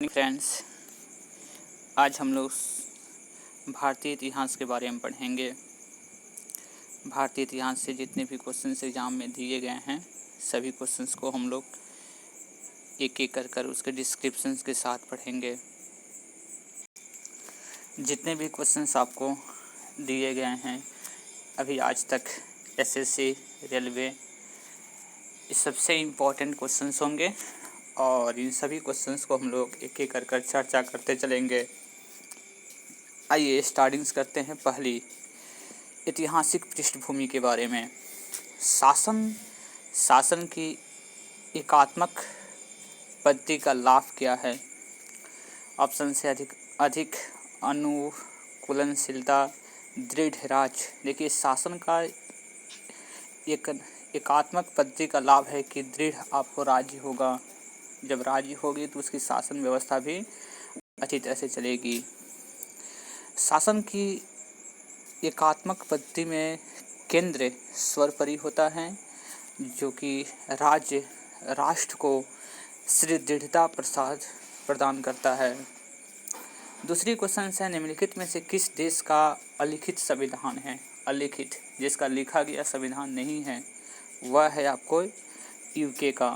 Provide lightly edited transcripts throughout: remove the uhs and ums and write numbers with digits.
Morning friends. आज हम लोग भारतीय इतिहास के बारे में पढ़ेंगे। भारतीय इतिहास से जितने भी क्वेश्चंस एग्जाम में दिए गए हैं सभी क्वेश्चंस को हम लोग एक एक कर उसके डिस्क्रिप्शंस के साथ पढ़ेंगे। जितने भी क्वेश्चंस आपको दिए गए हैं अभी आज तक एसएससी, रेलवे, इस सबसे इम्पोर्टेंट क्वेश्चंस होंगे और इन सभी क्वेश्चंस को हम लोग एक एक कर चर्चा करते चलेंगे। आइए स्टार्टिंग्स करते हैं। पहली ऐतिहासिक पृष्ठभूमि के बारे में। शासन की एकात्मक पद्धति का लाभ क्या है? ऑप्शन से अधिक अनुकूलनशीलता, दृढ़ राज्य। देखिए, शासन का एकात्मक पद्धति का लाभ है कि दृढ़ आपको राज्य होगा। जब राज्य होगी तो उसकी शासन व्यवस्था भी अच्छी तरह से चलेगी। शासन की एकात्मक पद्धति में केंद्र सर्वोपरि होता है, जो कि राष्ट्र को सुदृढ़ता प्रदान करता है। दूसरी क्वेश्चन है, निम्नलिखित में से किस देश का अलिखित संविधान है? अलिखित, जिसका लिखा गया संविधान नहीं है, वह है आपको यूके का।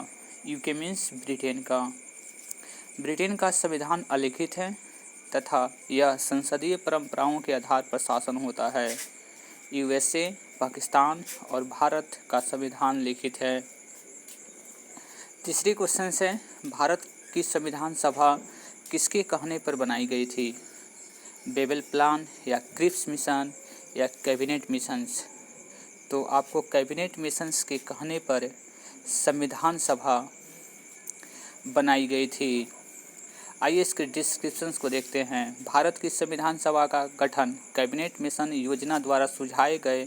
यूके मीन्स ब्रिटेन का। ब्रिटेन का संविधान अलिखित है तथा यह संसदीय परंपराओं के आधार पर शासन होता है। यूएसए, पाकिस्तान और भारत का संविधान लिखित है। तीसरी क्वेश्चन है, भारत की संविधान सभा किसके कहने पर बनाई गई थी? बेबल प्लान या क्रिप्स मिशन या कैबिनेट मिशंस? तो आपको कैबिनेट मिशंस के कहने पर संविधान सभा बनाई गई थी। आइए इसके डिस्क्रिप्शंस को देखते हैं। भारत की संविधान सभा का गठन कैबिनेट मिशन योजना द्वारा सुझाए गए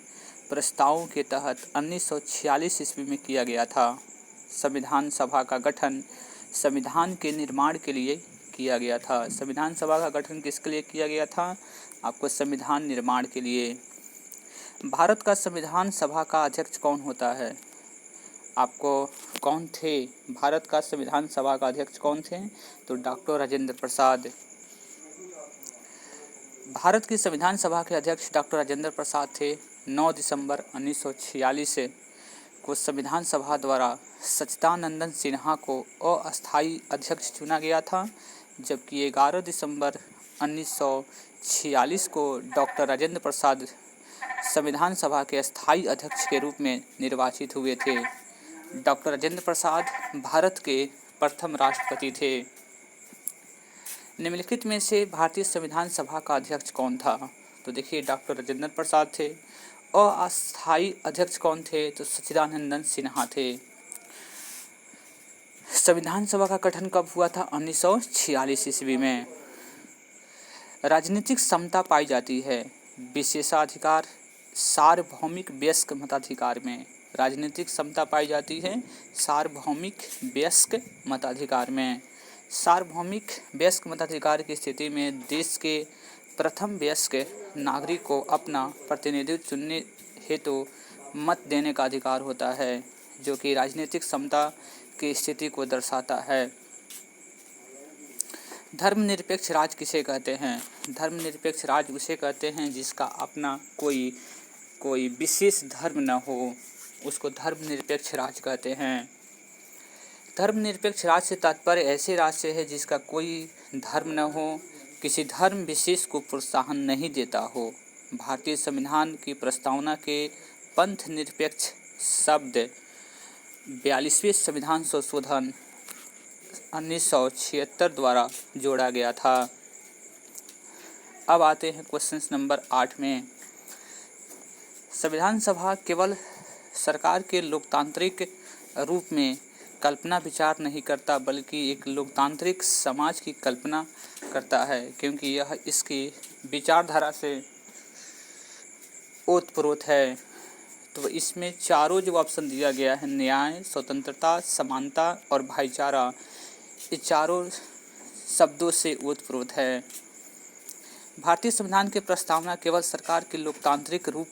प्रस्तावों के तहत 1946 ईस्वी में किया गया था। संविधान सभा का गठन संविधान के निर्माण के लिए किया गया था। संविधान सभा का गठन किसके लिए किया गया था? आपको संविधान निर्माण के लिए। भारत का संविधान सभा का अध्यक्ष कौन होता है? आपको कौन थे? भारत का संविधान सभा का अध्यक्ष कौन थे? तो डॉक्टर राजेंद्र प्रसाद। भारत की संविधान सभा के अध्यक्ष डॉक्टर राजेंद्र प्रसाद थे। 9 दिसंबर 1946 को संविधान सभा द्वारा सच्चिदानंद सिन्हा को अस्थायी अध्यक्ष चुना गया था, जबकि 11 दिसंबर 1946 को डॉक्टर राजेंद्र प्रसाद संविधान सभा के अस्थायी अध्यक्ष के रूप में निर्वाचित हुए थे। डॉक्टर राजेंद्र प्रसाद भारत के प्रथम राष्ट्रपति थे। निम्नलिखित में से भारतीय संविधान सभा का अध्यक्ष कौन था? तो देखिए, डॉक्टर राजेंद्र प्रसाद थे। अस्थायी अध्यक्ष कौन थे? तो सच्चिदानंद सिन्हा थे। संविधान सभा का गठन कब हुआ था? 1946 ईस्वी में। राजनीतिक समता पाई जाती है विशेषाधिकार सार्वभौमिक वयस्क मताधिकार में। राजनीतिक समता पाई जाती है सार्वभौमिक वयस्क मताधिकार में। सार्वभौमिक वयस्क मताधिकार की स्थिति में देश के प्रथम वयस्क नागरिक को अपना प्रतिनिधित्व चुनने हेतु मत देने का अधिकार होता है, जो कि राजनीतिक समता की स्थिति को दर्शाता है। धर्मनिरपेक्ष राज्य किसे कहते हैं? धर्मनिरपेक्ष राज्य उसे कहते हैं जिसका अपना कोई विशेष धर्म न हो, उसको धर्मनिरपेक्ष राज्य कहते हैं। धर्मनिरपेक्ष राज्य से तात्पर्य ऐसे राज्य से है जिसका कोई धर्म न हो, किसी धर्म विशेष को प्रोत्साहन नहीं देता हो। भारतीय संविधान की प्रस्तावना के पंथ निरपेक्ष शब्द 42वें संविधान संशोधन 1976 द्वारा जोड़ा गया था। अब आते हैं क्वेश्चन नंबर 8 में। संविधान सभा केवल सरकार के लोकतांत्रिक रूप में कल्पना विचार नहीं करता, बल्कि एक लोकतांत्रिक समाज की कल्पना करता है, क्योंकि यह इसकी विचारधारा से ओतप्रोत है। तो इसमें चारों जो ऑप्शन दिया गया है, न्याय, स्वतंत्रता, समानता और भाईचारा, ये चारों शब्दों से ओतप्रोत है। भारतीय संविधान की प्रस्तावना केवल सरकार के लोकतांत्रिक रूप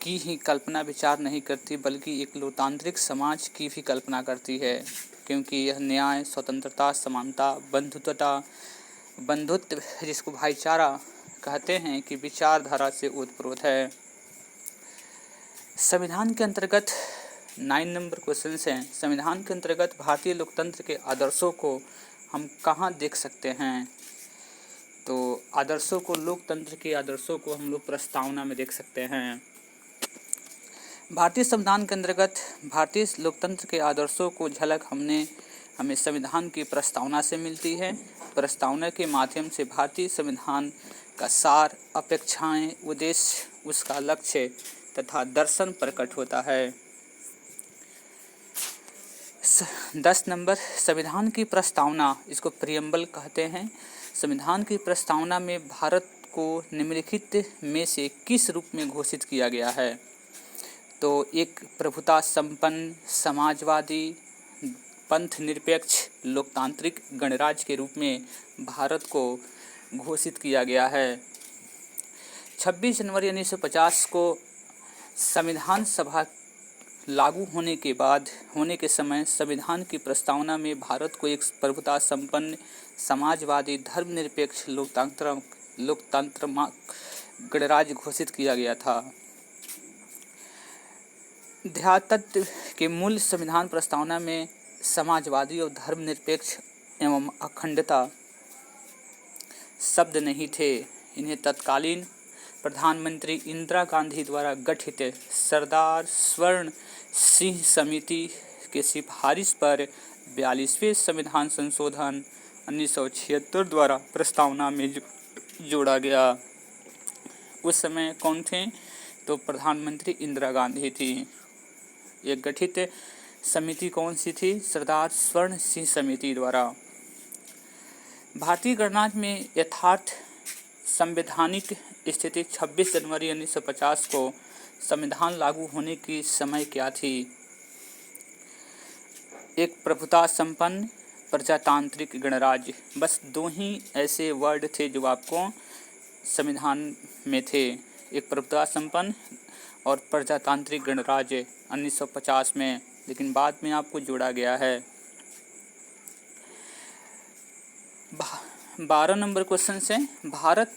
की ही कल्पना विचार नहीं करती, बल्कि एक लोकतांत्रिक समाज की भी कल्पना करती है। क्योंकि यह न्याय, स्वतंत्रता, समानता, बंधुत्व जिसको भाईचारा कहते हैं कि विचारधारा से ओतप्रोत है। संविधान के अंतर्गत 9 नंबर क्वेश्चन है, संविधान के अंतर्गत भारतीय लोकतंत्र के आदर्शों को हम कहाँ देख सकते हैं? तो आदर्शों को, लोकतंत्र के आदर्शों को हम लोग प्रस्तावना में देख सकते हैं। भारतीय संविधान के अंतर्गत भारतीय लोकतंत्र के आदर्शों को झलक हमें संविधान की प्रस्तावना से मिलती है। प्रस्तावना के माध्यम से भारतीय संविधान का सार, अपेक्षाएं, उद्देश्य, उसका लक्ष्य तथा दर्शन प्रकट होता है। 10 नंबर संविधान की प्रस्तावना, इसको प्रियम्बल कहते हैं। संविधान की प्रस्तावना में भारत को निम्नलिखित में से किस रूप में घोषित किया गया है? तो एक प्रभुता संपन्न, समाजवादी, पंथ निरपेक्ष, लोकतांत्रिक गणराज्य के रूप में भारत को घोषित किया गया है। 26 जनवरी 1950 को संविधान सभा लागू होने के समय संविधान की प्रस्तावना में भारत को एक प्रभुता संपन्न, समाजवादी, धर्मनिरपेक्ष, लोकतंत्रात्मक गणराज्य घोषित किया गया था। ध्यातत्व के मूल संविधान प्रस्तावना में समाजवादी और धर्मनिरपेक्ष एवं अखंडता शब्द नहीं थे। इन्हें तत्कालीन प्रधानमंत्री इंदिरा गांधी द्वारा गठित सरदार स्वर्ण सिंह समिति के सिफारिश पर 42वें संविधान संशोधन 1976 द्वारा प्रस्तावना में जोड़ा गया। उस समय कौन थे? तो प्रधानमंत्री इंदिरा गांधी थी। ये गठित समिति कौन सी थी? सरदार स्वर्ण सिंह समिति द्वारा। भारतीय गणराज्य में यथार्थ संवैधानिक स्थिति 26 जनवरी 1950 को संविधान लागू होने की समय क्या थी? एक प्रभुता संपन्न, प्रजातांत्रिक गणराज्य। बस 2 ही ऐसे वर्ड थे जो आपको संविधान में थे, एक प्रभुता संपन्न और प्रजातांत्रिक गणराज्य 1950 में, लेकिन बाद में आपको जोड़ा गया है। 12 नंबर क्वेश्चन से, भारत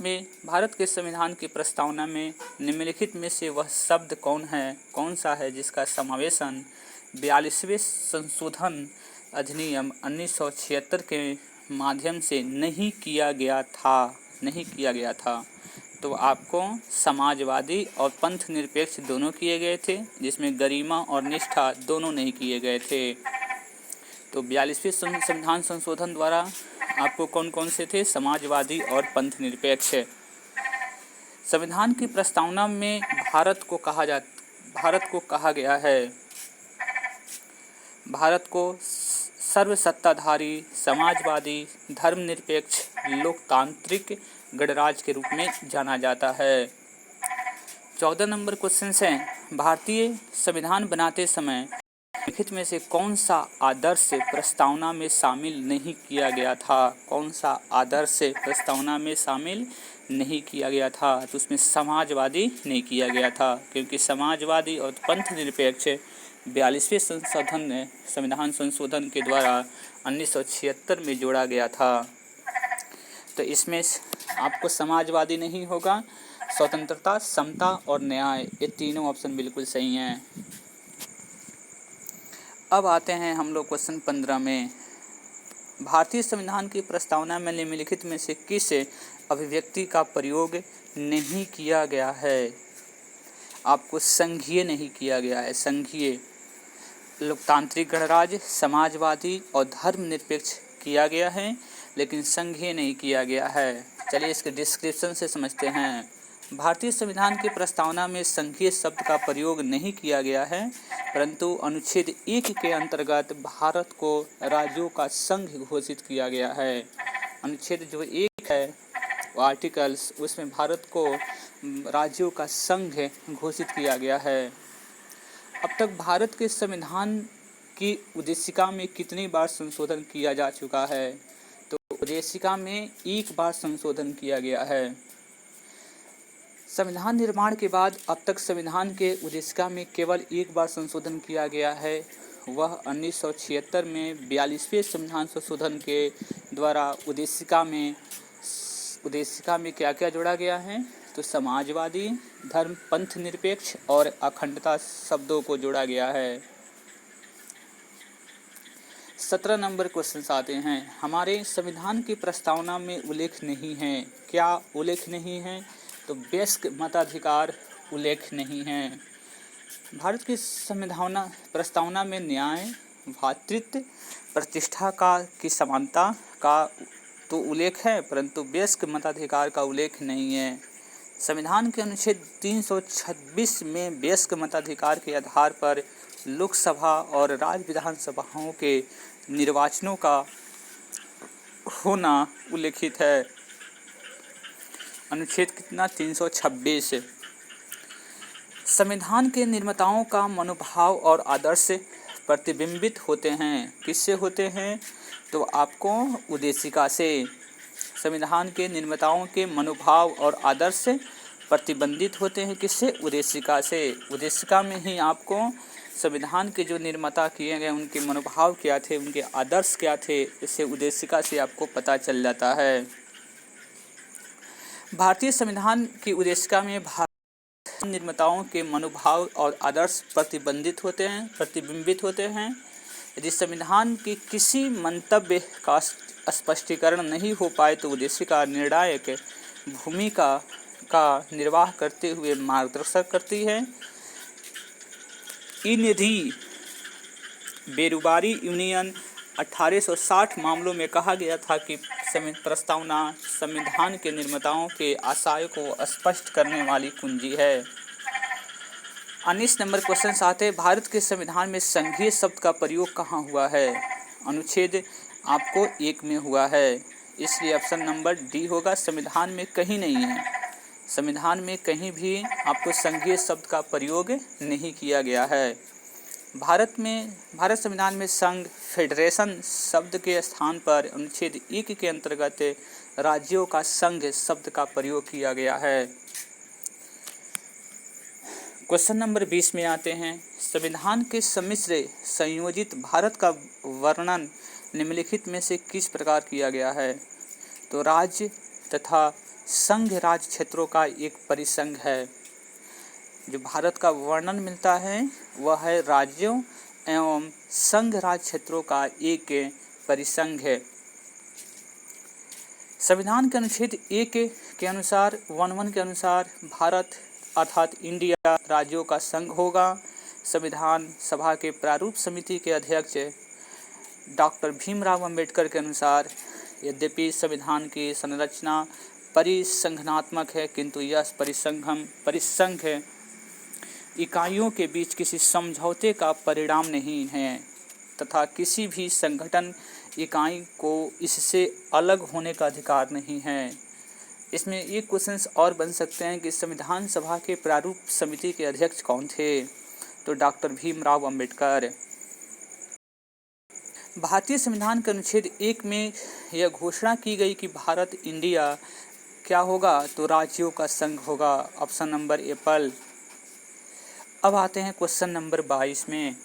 के संविधान की प्रस्तावना में निम्नलिखित में से वह शब्द कौन सा है जिसका समावेशन 42वें संशोधन अधिनियम 1976 के माध्यम से नहीं किया गया था? तो आपको समाजवादी और पंथ निरपेक्ष दोनों किए गए थे, जिसमें गरिमा और निष्ठा दोनों नहीं किए गए थे। तो 42वें संविधान संशोधन द्वारा आपको कौन से थे? समाजवादी और पंथ निरपेक्ष। संविधान की प्रस्तावना में भारत को कहा गया है, भारत को सर्वसत्ताधारी, समाजवादी, धर्मनिरपेक्ष, लोकतांत्रिक गणराज्य के रूप में जाना जाता है। 14 नंबर क्वेश्चन है, भारतीय संविधान बनाते समय निम्नलिखित में से कौन सा आदर्श प्रस्तावना में शामिल नहीं किया गया था? कौन सा आदर्श प्रस्तावना में शामिल नहीं किया गया था? तो उसमें समाजवादी नहीं किया गया था, क्योंकि समाजवादी और पंथ निरपेक्ष 42वें संविधान संशोधन के द्वारा 1976 में जोड़ा गया था। तो इसमें आपको समाजवादी नहीं होगा, स्वतंत्रता, समता और न्याय, ये तीनों ऑप्शन बिल्कुल सही हैं। अब आते हैं हम लोग क्वेश्चन 15 में। भारतीय संविधान की प्रस्तावना में निम्नलिखित में से किस अभिव्यक्ति का प्रयोग नहीं किया गया है? आपको संघीय नहीं किया गया है। संघीय, लोकतांत्रिक गणराज्य, समाजवादी और धर्मनिरपेक्ष किया गया है, लेकिन संघीय नहीं किया गया है। चलिए इसके डिस्क्रिप्शन से समझते हैं। भारतीय संविधान की प्रस्तावना में संघीय शब्द का प्रयोग नहीं किया गया है, परंतु अनुच्छेद 1 के अंतर्गत भारत को राज्यों का संघ घोषित किया गया है। अनुच्छेद जो 1 है आर्टिकल्स, उसमें भारत को राज्यों का संघ घोषित किया गया है। अब तक भारत के संविधान की उद्देशिका में कितनी बार संशोधन किया जा चुका है? तो उद्देशिका में 1 बार संशोधन किया गया है। संविधान निर्माण के बाद अब तक संविधान के उद्देशिका में केवल 1 बार संशोधन किया गया है, वह 1976 में 42वें संविधान संशोधन के द्वारा उद्देशिका में क्या क्या जोड़ा गया है? तो समाजवादी, धर्म, पंथ निरपेक्ष और अखंडता शब्दों को जोड़ा गया है। 17 नंबर क्वेश्चन आते हैं। हमारे संविधान की प्रस्तावना में उल्लेख नहीं है। क्या उल्लेख नहीं है? तो वयस्क मताधिकार उल्लेख नहीं है। भारत की संविधान प्रस्तावना में न्याय, भातृत्व, प्रतिष्ठा की समानता का तो उल्लेख है, परंतु वयस्क मताधिकार का उल्लेख नहीं है। संविधान के अनुच्छेद 326 में वयस्क मताधिकार के आधार पर लोकसभा और राज्य विधानसभाओं के निर्वाचनों का होना उल्लेखित है। अनुच्छेद कितना? 326। संविधान के निर्माताओं का मनोभाव और आदर्श प्रतिबिंबित होते हैं। किससे होते हैं? तो आपको उद्देशिका से। संविधान के निर्माताओं के मनोभाव और आदर्श प्रतिबंधित होते हैं। किससे? उद्देशिका से। उद्देशिका में ही आपको संविधान के जो निर्माता किए गए उनके मनोभाव क्या थे, उनके आदर्श क्या थे, इससे उद्देशिका से आपको पता चल जाता है। भारतीय संविधान की उद्देशिका में निर्माताओं के मनोभाव और आदर्श प्रतिबिंबित होते हैं। यदि संविधान की किसी मंतव्य का स्पष्टीकरण नहीं हो पाए तो उद्देशिका निर्णायक भूमिका का निर्वाह करते हुए मार्गदर्शन करती है। ई निधि बेरुबारी यूनियन 1860 मामलों में कहा गया था कि प्रस्तावना संविधान के निर्माताओं के आशय को स्पष्ट करने वाली कुंजी है। 19 नंबर क्वेश्चन आते हैं। भारत के संविधान में संघीय शब्द का प्रयोग कहाँ हुआ है? अनुच्छेद आपको 1 में हुआ है, इसलिए ऑप्शन नंबर डी होगा। संविधान में कहीं नहीं है। संविधान में कहीं भी आपको संघीय शब्द का प्रयोग नहीं किया गया है। भारत संविधान में संघ, फेडरेशन शब्द के स्थान पर अनुच्छेद 1 के अंतर्गत राज्यों का संघ शब्द का प्रयोग किया गया है। क्वेश्चन नंबर 20 में आते हैं। संविधान के सम्मिश्र संयोजित भारत का वर्णन निम्नलिखित में से किस प्रकार किया गया है? तो राज्य तथा संघ राज्य क्षेत्रों का एक परिसंघ है। जो भारत का वर्णन मिलता है वह है राज्यों एवं संघ राज्य क्षेत्रों का एक परिसंघ है। संविधान के अनुच्छेद 1 के अनुसार 1 के अनुसार भारत अर्थात इंडिया राज्यों का संघ होगा। संविधान सभा के प्रारूप समिति के अध्यक्ष डॉक्टर भीमराव अंबेडकर के अनुसार यद्यपि संविधान की संरचना परिसंघनात्मक है, किंतु यह परिसंघ इकाइयों के बीच किसी समझौते का परिणाम नहीं है तथा किसी भी संगठन इकाई को इससे अलग होने का अधिकार नहीं है। इसमें एक क्वेश्चन और बन सकते हैं कि संविधान सभा के प्रारूप समिति के अध्यक्ष कौन थे? तो डॉक्टर भीमराव अंबेडकर। भारतीय संविधान के अनुच्छेद 1 में यह घोषणा की गई कि भारत इंडिया क्या होगा? तो राज्यों का संघ होगा। Option number Apple. अब आते हैं क्वेश्चन नंबर 22 में।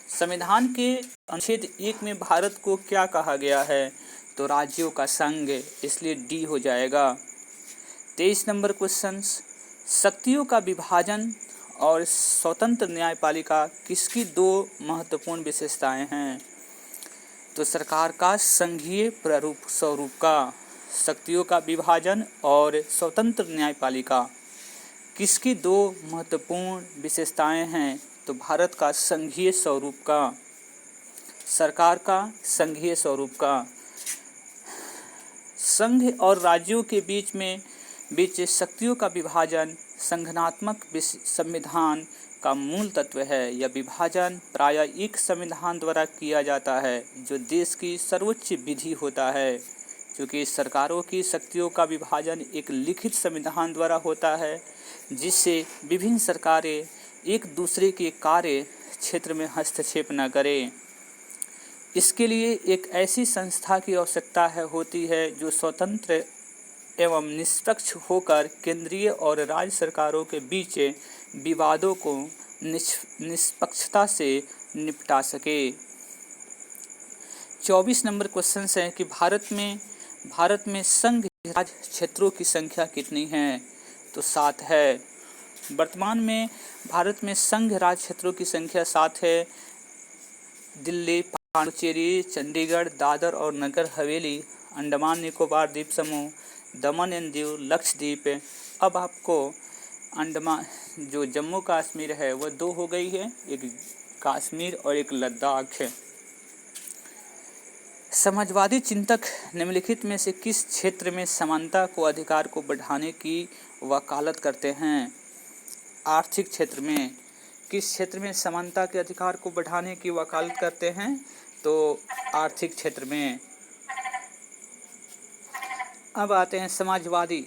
संविधान के अनुच्छेद 1 में भारत को क्या कहा गया है? तो राज्यों का संघ, इसलिए डी हो जाएगा। 23 नंबर क्वेश्चन। शक्तियों का विभाजन और स्वतंत्र न्यायपालिका किसकी 2 महत्वपूर्ण विशेषताएं हैं? तो सरकार का संघीय स्वरूप का। शक्तियों का विभाजन और स्वतंत्र न्यायपालिका किसकी 2 महत्वपूर्ण विशेषताएं हैं? तो भारत का संघीय स्वरूप का, सरकार का संघीय स्वरूप का। संघ और राज्यों के बीच शक्तियों का विभाजन संघनात्मक संविधान का मूल तत्व है। यह विभाजन प्रायः एक संविधान द्वारा किया जाता है जो देश की सर्वोच्च विधि होता है। क्योंकि सरकारों की शक्तियों का विभाजन एक लिखित संविधान द्वारा होता है जिससे विभिन्न सरकारें एक दूसरे के कार्य क्षेत्र में हस्तक्षेप न करें। इसके लिए एक ऐसी संस्था की आवश्यकता होती है जो स्वतंत्र एवं निष्पक्ष होकर केंद्रीय और राज्य सरकारों के बीच विवादों को निष्पक्षता से निपटा सके। 24 नंबर क्वेश्चन है कि भारत में संघ राज्य क्षेत्रों की संख्या कितनी है? तो 7 है। वर्तमान में भारत में संघ राज्य क्षेत्रों की संख्या 7 है। दिल्ली, पांडिचेरी, चंडीगढ़, दादर और नगर हवेली, अंडमान निकोबार द्वीप समूह, दमन एंड दीव, लक्षद्वीप। अब आपको अंडमान जो जम्मू कश्मीर है वह 2 हो गई है, एक कश्मीर और एक लद्दाख है। समाजवादी चिंतक निम्नलिखित में से किस क्षेत्र में समानता को अधिकार को बढ़ाने की वकालत करते हैं? आर्थिक क्षेत्र में। किस क्षेत्र में समानता के अधिकार को बढ़ाने की वकालत करते हैं? तो आर्थिक क्षेत्र में। अब आते हैं समाजवादी,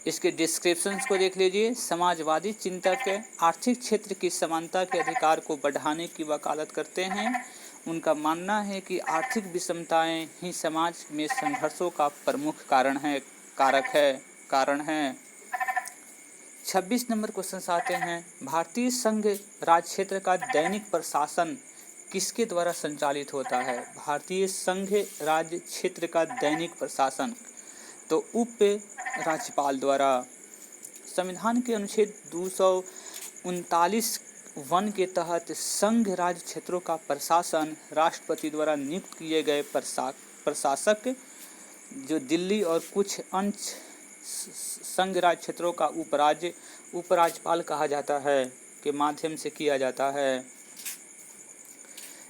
इसके डिस्क्रिप्शंस को देख लीजिए। समाजवादी चिंतक आर्थिक क्षेत्र की समानता के अधिकार को बढ़ाने की वकालत करते हैं। उनका मानना है कि आर्थिक विषमताएं ही समाज में संघर्षों का प्रमुख कारण है। 26 नंबर क्वेश्चन आते हैं। भारतीय संघ राज्य क्षेत्र का दैनिक प्रशासन किसके द्वारा संचालित होता है? भारतीय संघ राज्य क्षेत्र का दैनिक प्रशासन तो उप राज्यपाल द्वारा। संविधान के अनुच्छेद 239 वन के तहत संघ राज्य क्षेत्रों का प्रशासन राष्ट्रपति द्वारा नियुक्त किए गए प्रशासक जो दिल्ली और कुछ अंश संघ राज्य क्षेत्रों का उपराज्यपाल कहा जाता है के माध्यम से किया जाता है।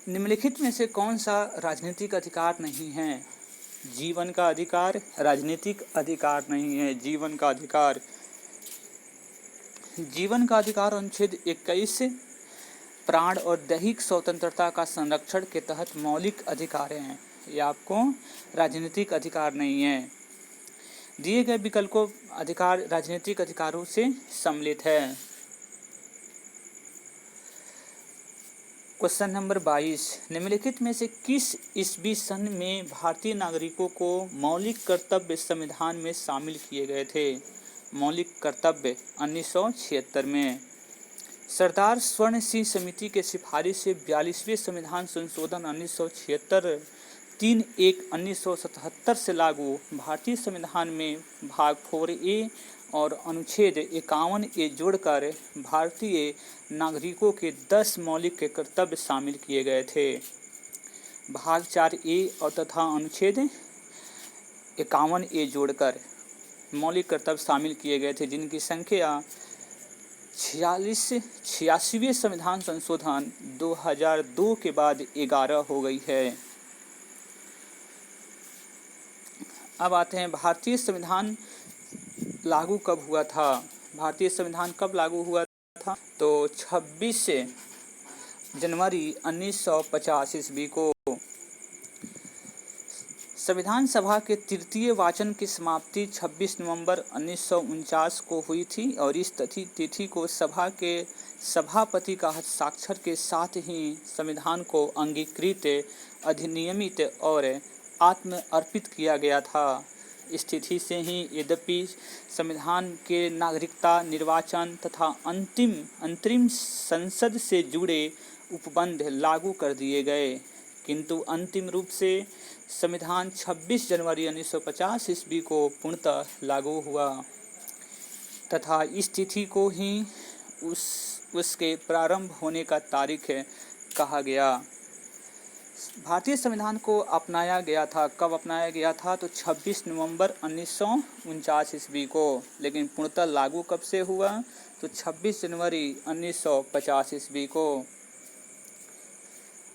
निम्नलिखित में से कौन सा राजनीतिक अधिकार नहीं है? जीवन का अधिकार राजनीतिक अधिकार नहीं है। जीवन का अधिकार अनुच्छेद 21 प्राण और दैहिक स्वतंत्रता का संरक्षण के तहत मौलिक अधिकार हैं। यह आपको राजनीतिक अधिकार नहीं है। दिए गए विकल्पों अधिकार राजनीतिक अधिकारों से सम्मिलित है। क्वेश्चन नंबर 22, निम्नलिखित में से किस ईस्वी सन में भारतीय नागरिकों को मौलिक कर्तव्य संविधान में शामिल किए गए थे? मौलिक कर्तव्य 1976 में। सरदार स्वर्ण सिंह समिति के सिफारिश से 42वें संविधान संशोधन 1976 3/1/1977 से लागू भारतीय संविधान में भाग 4A और अनुच्छेद 51A जोड़कर भारतीय नागरिकों के 10 मौलिक कर्तव्य शामिल किए गए थे। भाग 4A और तथा अनुच्छेद 51A जोड़कर मौलिक कर्तव्य शामिल किए गए थे, जिनकी संख्या 86वें संविधान संशोधन 2002 के बाद 11 हो गई है। अब आते हैं भारतीय संविधान लागू कब हुआ था? भारतीय संविधान कब लागू हुआ था? तो 26 जनवरी 1950 ईस्वी को। संविधान सभा के तृतीय वाचन की समाप्ति 26 नवंबर 1949 को हुई थी और इस तिथि को सभा के सभापति का हस्ताक्षर के साथ ही संविधान को अंगीकृत, अधिनियमित और आत्म अर्पित किया गया था। इस तिथि से ही यद्यपि संविधान के नागरिकता, निर्वाचन तथा अंतरिम संसद से जुड़े उपबंध लागू कर दिए गए, किंतु अंतिम रूप से संविधान 26 जनवरी 1950 ईस्वी को पूर्णतः लागू हुआ तथा इस तिथि को ही उसके प्रारंभ होने का तारीख कहा गया। भारतीय संविधान को अपनाया गया था, कब अपनाया गया था? तो 26 नवंबर 1949 ईस्वी को। लेकिन पूर्णतः लागू कब से हुआ? तो 26 जनवरी 1950 ईस्वी को।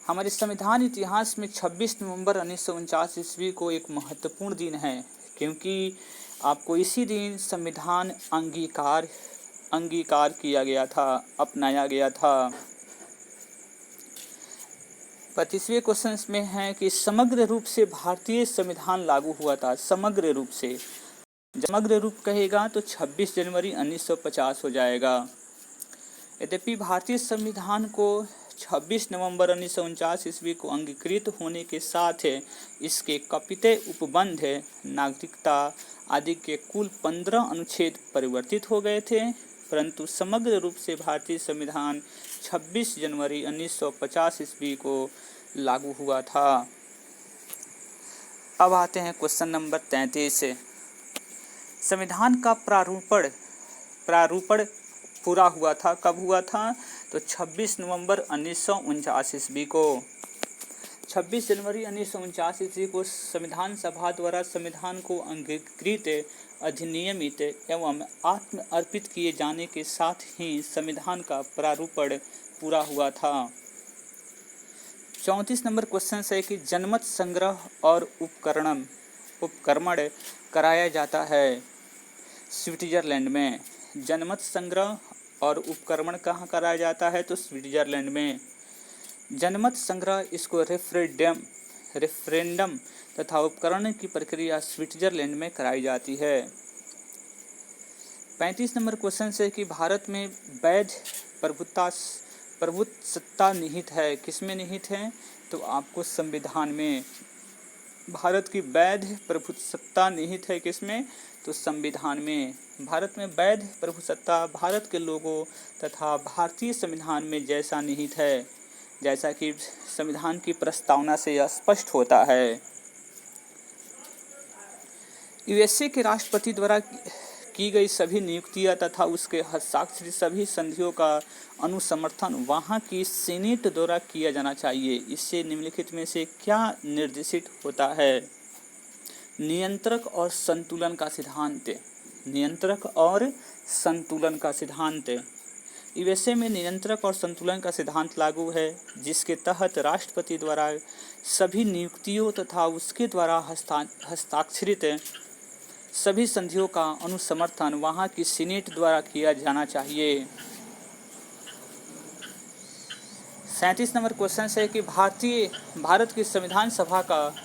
हमारे संविधान इतिहास में 26 नवंबर 1949 ईस्वी को एक महत्वपूर्ण दिन है, क्योंकि आपको इसी दिन संविधान अंगीकार किया गया था, अपनाया गया था। 25वें क्वेश्चन में है कि समग्र रूप से भारतीय संविधान लागू हुआ था। समग्र रूप से, समग्र रूप कहेगा तो 26 जनवरी 1950 हो जाएगा। यद्यपि भारतीय संविधान को 26 नवंबर 1949 ईस्वी को अंगीकृत होने के साथ इसके कपिते उपबंध, नागरिकता आदि के कुल 15 अनुच्छेद परिवर्तित हो गए थे, परंतु समग्र रूप से भारतीय संविधान 26 जनवरी 1950 ईस्वी को लागू हुआ था। अब आते हैं क्वेश्चन नंबर 33 से। संविधान का प्रारूपण पूरा हुआ था, कब हुआ था? तो 26 नवंबर 1949 ईस्वी को। 26 जनवरी 1949 ईस्वी को संविधान सभा द्वारा संविधान को अंगीकृत, अधिनियमित एवं आत्म अर्पित किए जाने के साथ ही संविधान का प्रारूपण पूरा हुआ था। 34 नंबर क्वेश्चन है कि जनमत संग्रह और उपक्रमण कराया जाता है स्विट्जरलैंड में। जनमत संग्रह और उपक्रमण कहाँ कराया जाता है? तो स्विट्जरलैंड में। जनमत संग्रह इसको रेफरेंडम तथा उपकरण की प्रक्रिया स्विट्जरलैंड में कराई जाती है। 35 नंबर क्वेश्चन से कि भारत में वैध प्रभुत्व निहित है, किसमें निहित है? तो आपको संविधान में। भारत की वैध प्रभुत्व निहित है किसमें? तो संविधान में। भारत में वैध प्रभुत्व भारत के लोगों तथा भारतीय संविधान में जैसा निहित है, जैसा कि संविधान की प्रस्तावना से यह स्पष्ट होता है। यूएसए के राष्ट्रपति द्वारा की गई सभी नियुक्तियां तथा उसके हस्ताक्षरित सभी संधियों का अनुसमर्थन वहां की सीनेट द्वारा किया जाना चाहिए। इससे निम्नलिखित में से क्या निर्देशित होता है? नियंत्रक और संतुलन का सिद्धांत। नियंत्रक और संतुलन का सिद्धांत। यूएसए में नियंत्रक और संतुलन का सिद्धांत लागू है, जिसके तहत राष्ट्रपति द्वारा सभी नियुक्तियों तथा उसके द्वारा हस्ताक्षरित सभी संधियों का अनुसमर्थन वहां की सीनेट द्वारा किया जाना चाहिए। 37 नंबर क्वेश्चन है कि भारत की संविधान सभा का